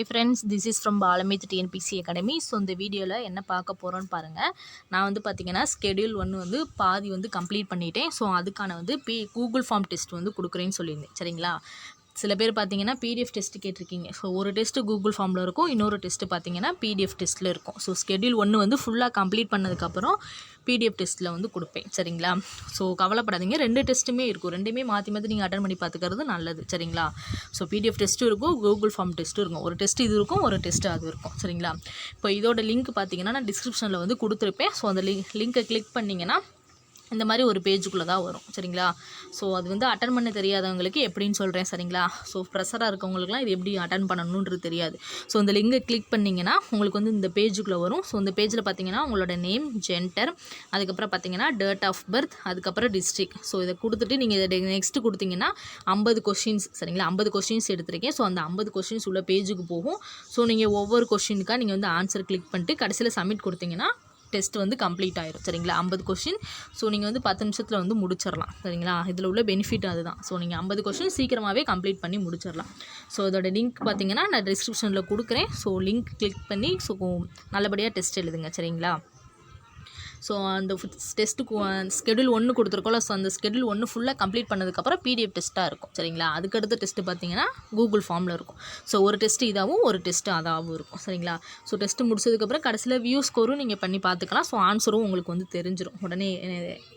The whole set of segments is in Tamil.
Hey friends, this is from Balamith TNPC Academy. So இந்த வீடியோவில் என்ன பார்க்க போகிறோன்னு பாருங்கள். நான் வந்து பார்த்தீங்கன்னா ஸ்கெடியூல் 1 வந்து பாதி வந்து கம்ப்ளீட் பண்ணிட்டேன். ஸோ அதுக்கான வந்து கூகுள் ஃபார்ம் டெஸ்ட் வந்து கொடுக்குறேன்னு சொல்லியிருந்தேன். சரிங்களா? சில பேர் பார்த்தீங்கன்னா பிடிஎஃப் டெஸ்ட் கேட்டிருக்கீங்க. ஸோ ஒரு டெஸ்ட்டு கூகுள் ஃபார்மில் இருக்கும், இன்னொரு டெஸ்ட்டு பார்த்தீங்கன்னா பிடிஎஃப் டெஸ்ட்டில் இருக்கும். ஸோ ஸ்கெடியூல் 1 வந்து ஃபுல்லாக கம்ப்ளீட் பண்ணதுக்கப்புறம் பிடிஎஃப் டெஸ்ட்டில் வந்து கொடுப்பேன். சரிங்களா? ஸோ கவலைப்படாதீங்க, 2 டெஸ்ட்டுமே இருக்கும். ரெண்டுமே மாற்றி மாற்றி நீங்கள் அட்டன் பண்ணி பார்த்துக்கிறது நல்லது. சரிங்களா? ஸோ பிடிஎஃப் டெஸ்ட்டும் இருக்கும், கூகுள் ஃபார்ம் டெஸ்ட்டும் இருக்கும். ஒரு டெஸ்ட் இது இருக்கும், ஒரு டெஸ்ட்டு அது இருக்கும். சரிங்களா? இப்போ இதோட லிங்க் பார்த்தீங்கன்னா நான் டிஸ்கிரிப்ஷனில் வந்து கொடுத்துருப்பேன். ஸோ அந்த லிங்க்கை கிளிக் பண்ணிங்கன்னா இந்த மாதிரி ஒரு பேஜுக்குள்ளே தான் வரும். சரிங்களா? ஸோ அது வந்து அட்டன் பண்ண தெரியாதவங்களுக்கு எப்படின்னு சொல்கிறேன். சரிங்களா? ஸோ ப்ரெஷராக இருக்கவங்களுக்குலாம் இது எப்படி அட்டன் பண்ணணுன்றது தெரியாது. ஸோ இந்த லிங்கை கிளிக் பண்ணிங்கன்னா உங்களுக்கு வந்து இந்த பேஜுக்குள்ளே வரும். ஸோ இந்த பேஜில் பார்த்தீங்கன்னா உங்களோட நேம், ஜென்டர், அதுக்கப்புறம் பார்த்தீங்கன்னா டேட் ஆஃப் பர்த், அதுக்கப்புறம் டிஸ்ட்ரிக். ஸோ இதை கொடுத்துட்டு நீங்கள் இதை நெக்ஸ்ட்டு கொடுத்தீங்கன்னா 50 கொஷின்ஸ். சரிங்களா? 50 கொஷின்ஸ் எடுத்திருக்கேன். ஸோ அந்த 50 கொஷின்ஸ் உள்ள பேஜுக்கு போகும். ஸோ நீங்கள் ஒவ்வொரு கொஷினுக்காக நீங்கள் வந்து ஆன்சர் கிளிக் பண்ணிட்டு கடைசியில் சப்மிட் கொடுத்தீங்கன்னா டெஸ்ட் வந்து கம்ப்ளீட் ஆயிரும். சரிங்களா? 50 கொஷின். ஸோ நீங்கள் வந்து 10 நிமிஷத்தில் வந்து முடிச்சிடலாம். சரிங்களா? இதில் உள்ள பெனிஃபிட் அதுதான். ஸோ நீங்கள் 50 கொஷின் சீக்கிரமாகவே கம்ப்ளீட் பண்ணி முடிச்சிடலாம். ஸோ இதோட லிங்க் பார்த்தீங்கன்னா நான் டிஸ்கிரிப்ஷனில் கொடுக்குறேன். ஸோ லிங்க் கிளிக் பண்ணி ஸோ நல்லபடியாக டெஸ்ட் எழுதுங்க. சரிங்களா? ஸோ அந்த டெஸ்ட்டுக்கு ஸ்கெடியூல் 1 கொடுத்துருக்கோம்ல. ஸோ அந்த ஸ்கெடியூல் 1 ஃபுல்லாக கம்ப்ளீட் பண்ணதுக்கப்புறம் பிடிஎஃப் டெஸ்ட்டாக இருக்கும். சரிங்களா? அதுக்கடுத்த டெஸ்ட்டு பார்த்தீங்கன்னா கூகுள் ஃபார்மில் இருக்கும். ஸோ ஒரு டெஸ்ட்டு இதாகவும் ஒரு டெஸ்ட்டு அதாகவும் இருக்கும். சரிங்களா? ஸோ டெஸ்ட்டு முடிச்சதுக்கப்புறம் கடைசியில் வியூ ஸ்கோரும் நீங்கள் பண்ணி பார்த்துக்கலாம். ஸோ ஆன்சரும் உங்களுக்கு வந்து தெரிஞ்சிடும் உடனே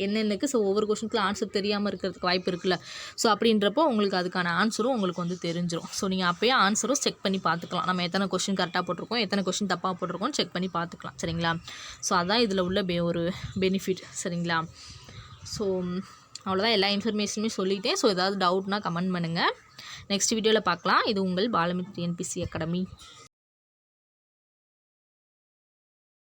என்னென்னக்கு. ஸோ ஒவ்வொரு கொஷனுக்குலாம் ஆன்சர் தெரியாமல் இருக்கிறதுக்கு வாய்ப்பு இருக்குல்ல. ஸோ அப்படின்றப்போ உங்களுக்கு அதுக்கான ஆன்சரும் உங்களுக்கு வந்து தெரிஞ்சிடும். ஸோ நீங்கள் அப்போயே ஆன்சரும் செக் பண்ணி பார்த்துக்கலாம். நம்ம எத்தனை கொஷின் கரெக்டாக போட்டிருக்கோம், எத்தனை கொஷின் தப்பாக போட்டிருக்கோம் செக் பண்ணி பார்த்துக்கலாம். சரிங்களா? ஸோ அதான் இதில் உள்ள ஒரு பெனிஃபிட். சரிங்களா? ஸோ அவ்வளோதான், எல்லா இன்ஃபர்மேஷனுமே சொல்லிட்டேன். ஸோ ஏதாவது டவுட்னா கமெண்ட் பண்ணுங்கள். நெக்ஸ்ட் வீடியோவில் பார்க்கலாம். இது உங்கள் பாலமித் TNPC அகாடமி.